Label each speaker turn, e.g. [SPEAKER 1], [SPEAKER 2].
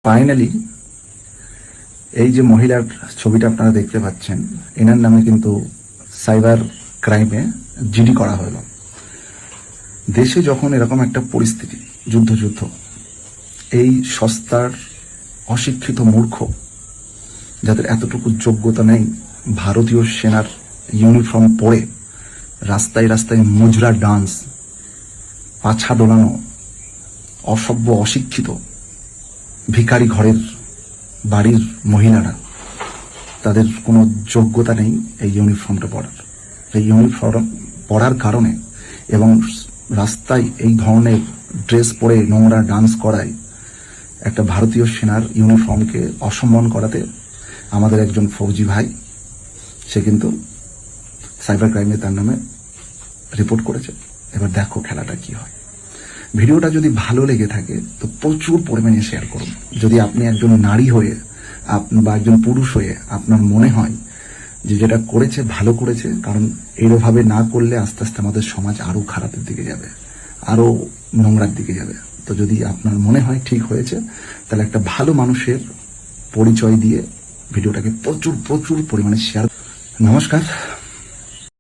[SPEAKER 1] Finally এই যে মহিলার ছবিটা আপনারা দেখতে পাচ্ছেন, এনার নামে কিন্তু সাইবার ক্রাইমে জিডি করা হলো। দেশে যখন এরকম একটা পরিস্থিতি, যুদ্ধ, এই সস্তার অশিক্ষিত মূর্খ যাদের এতটুকু যোগ্যতা নেই, ভারতীয় সেনার ইউনিফর্ম পরে রাস্তায় রাস্তায় মুজরা ডান্স, পাছা দোলানো, অসভ্য অশিক্ষিত ভিখারি ঘরের বাড়ির মহিলারা, তাদের কোনো যোগ্যতা নেই এই ইউনিফর্মটা পরার। এই ইউনিফর্ম পরার কারণে এবং রাস্তায় এই ধরনের ড্রেস পরে নোংরা ডান্স করায় একটা ভারতীয় সেনার ইউনিফর্মকে অসম্মান করাতে আমাদের একজন ফৌজি ভাই, সে কিন্তু সাইবার ক্রাইমে তার নামে রিপোর্ট করেছে। এবার দেখো খেলাটা কি হয়। ভিডিওটা যদি ভালো লেগে থাকে তো প্রচুর পরিমাণে শেয়ার করুন। যদি আপনি একজন নারী হয়ে বা একজন পুরুষ হয়ে আপনার মনে হয় যে যেটা করেছে ভালো করেছে, কারণ এইভাবে না করলে আস্তে আস্তে আমাদের সমাজ আরো খারাপের দিকে যাবে, আরো নোংরার দিকে যাবে। তো যদি আপনার মনে হয় ঠিক হয়েছে, তাহলে একটা ভালো মানুষের পরিচয় দিয়ে ভিডিওটাকে প্রচুর পরিমাণে শেয়ার। নমস্কার।